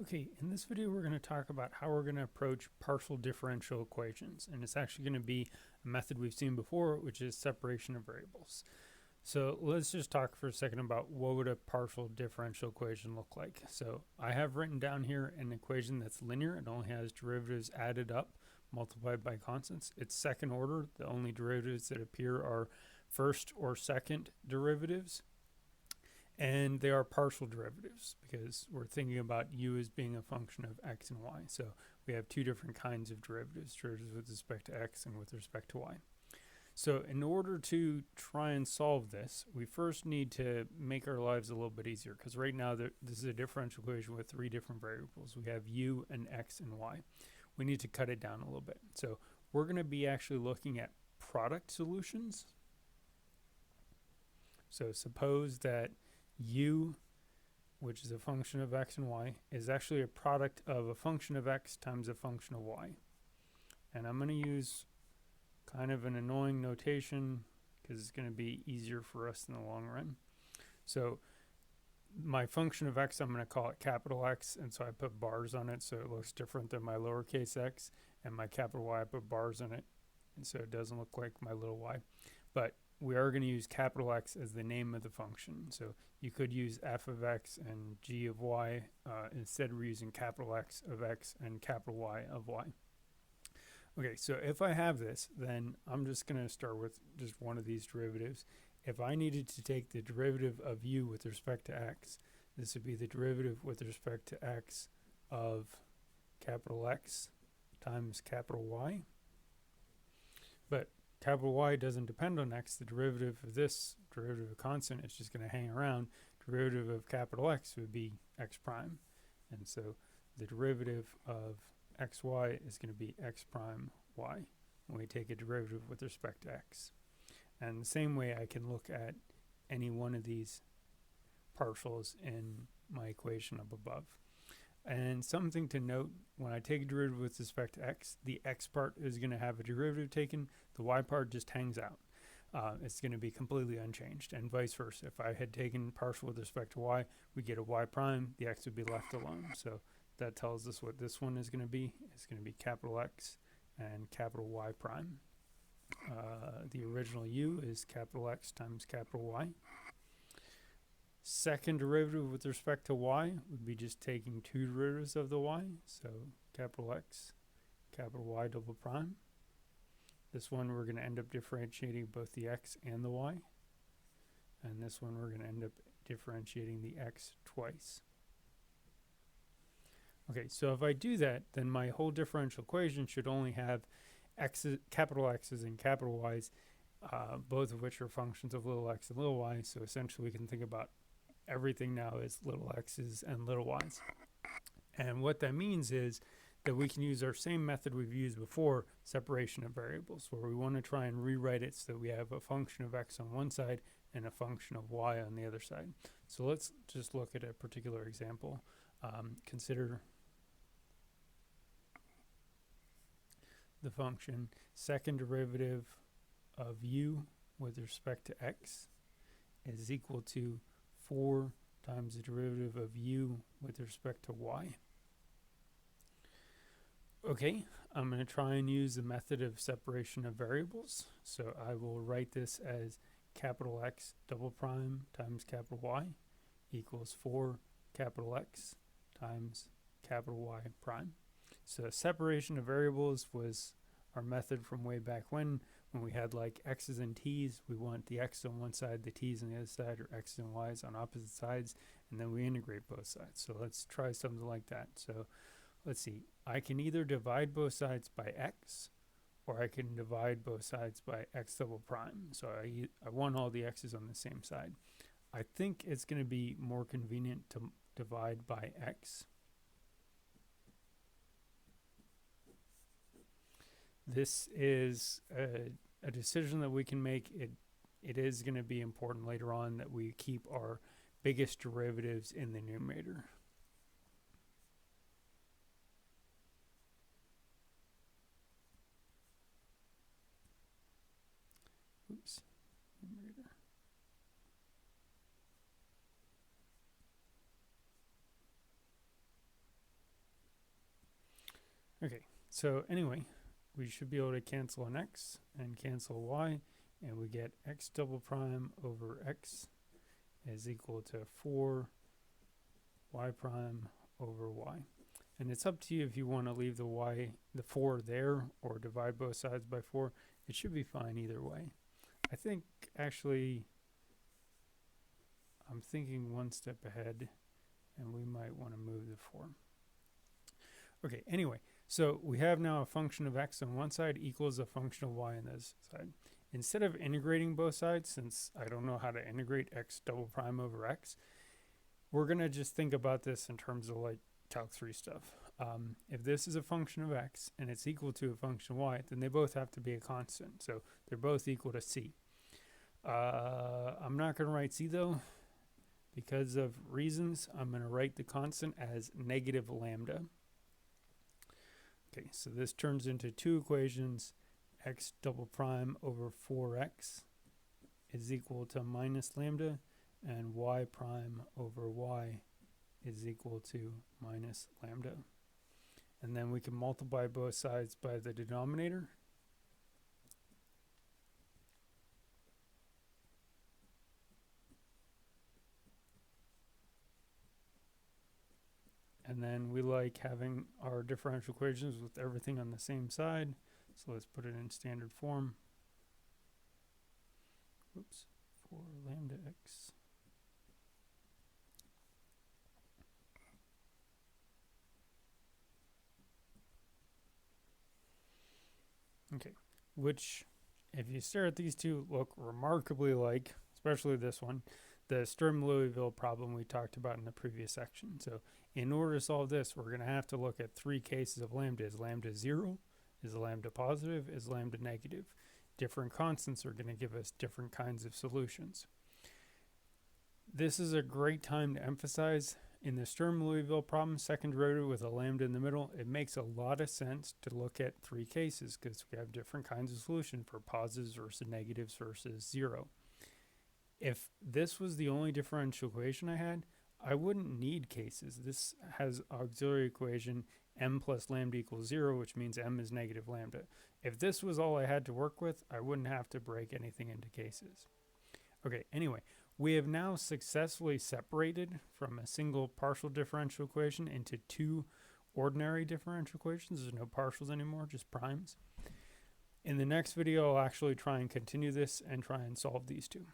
Okay, in this video we're going to talk about how we're going to approach partial differential equations, and it's actually going to be a method we've seen before, which is separation of variables. So let's just talk for a second about what would a partial differential equation look like. So I have written down here an equation that's linear. It only has derivatives added up multiplied by constants. It's second order. The only derivatives that appear are first or second derivatives. And they are partial derivatives because we're thinking about u as being a function of x and y. So we have two different kinds of derivatives with respect to x and with respect to y. So in order to try and solve this, we first need to make our lives a little bit easier, because right now this is a differential equation with three different variables. We have u and x and y. We need to cut it down a little bit. So we're going to be actually looking at product solutions. So suppose that u, which is a function of x and y, is actually a product of a function of x times a function of y. And I'm going to use kind of an annoying notation because it's going to be easier for us in the long run. So my function of x, I'm going to call it capital X, and so I put bars on it so it looks different than my lowercase x, and my capital Y, I put bars on it, and so it doesn't look like my little y. But we are going to use capital X as the name of the function. So you could use f of x and g of y. Instead, we're using capital X of x and capital Y of y. Okay, so if I have this, then I'm just going to start with just one of these derivatives. If I needed to take the derivative of u with respect to x, this would be the derivative with respect to x of capital X times capital Y. But capital Y doesn't depend on x. The derivative of this derivative of constant is just going to hang around. Derivative of capital X would be x prime. And so the derivative of xy is going to be x prime y when we take a derivative with respect to x. And the same way I can look at any one of these partials in my equation up above. And something to note, when I take a derivative with respect to x, the x part is going to have a derivative taken. The y part just hangs out. It's going to be completely unchanged, and vice versa. If I had taken partial with respect to y, we get a y prime, the x would be left alone. So that tells us what this one is going to be. It's going to be capital X and capital Y prime. The original u is capital X times capital Y. Second derivative with respect to y would be just taking two derivatives of the y. So capital X, capital Y double prime. This one we're going to end up differentiating both the x and the y. And this one we're going to end up differentiating the x twice. Okay, so if I do that, then my whole differential equation should only have capital X's and capital Y's, both of which are functions of little x and little y. So essentially we can think about everything now as little x's and little y's. And what that means is that we can use our same method we've used before, separation of variables, where we want to try and rewrite it so that we have a function of x on one side and a function of y on the other side. So let's just look at a particular example. Consider the function second derivative of u with respect to x is equal to 4 times the derivative of u with respect to y. Okay, I'm going to try and use the method of separation of variables. So I will write this as capital X double prime times capital Y equals 4 capital X times capital Y prime. So separation of variables was our method from way back when we had like x's and t's. We want the x on one side, the t's on the other side, or x's and y's on opposite sides, and then we integrate both sides. So let's try something like that. So let's see. I can either divide both sides by x, or I can divide both sides by x double prime. So I want all the x's on the same side. I think it's going to be more convenient to divide by x. This is a decision that we can make. It is going to be important later on that we keep our biggest derivatives in the numerator. Oops. Numerator. Okay, so anyway, we should be able to cancel an x and cancel y, and we get x double prime over x is equal to 4 y prime over y. And it's up to you if you want to leave the 4 there, or divide both sides by 4. It should be fine either way. I think actually I'm thinking one step ahead, and we might want to move the 4. Okay, anyway, so we have now a function of x on one side equals a function of y on this side. Instead of integrating both sides, since I don't know how to integrate x double prime over x, we're going to just think about this in terms of like Calc 3 stuff. If this is a function of x and it's equal to a function of y, then they both have to be a constant. So they're both equal to c. I'm not going to write c though, because of reasons. I'm going to write the constant as negative lambda. Okay, so this turns into two equations. X double prime over 4x is equal to minus lambda, and y prime over y is equal to minus lambda. And then we can multiply both sides by the denominator. And then we like having our differential equations with everything on the same side. So let's put it in standard form. Oops, 4 lambda x. Okay, which, if you stare at these two, look remarkably like, especially this one, the Sturm-Liouville problem we talked about in the previous section. So in order to solve this, we're going to have to look at 3 cases of lambda. Is lambda 0? Is lambda positive? Is lambda negative? Different constants are going to give us different kinds of solutions. This is a great time to emphasize in the Sturm-Liouville problem, second derivative with a lambda in the middle, it makes a lot of sense to look at 3 cases because we have different kinds of solution for positives versus negatives versus 0. If this was the only differential equation I had, I wouldn't need cases. This has auxiliary equation m plus lambda equals 0, which means m is negative lambda. If this was all I had to work with, I wouldn't have to break anything into cases. Okay, anyway, we have now successfully separated from a single partial differential equation into 2 ordinary differential equations. There's no partials anymore, just primes. In the next video, I'll actually try and continue this and try and solve these 2.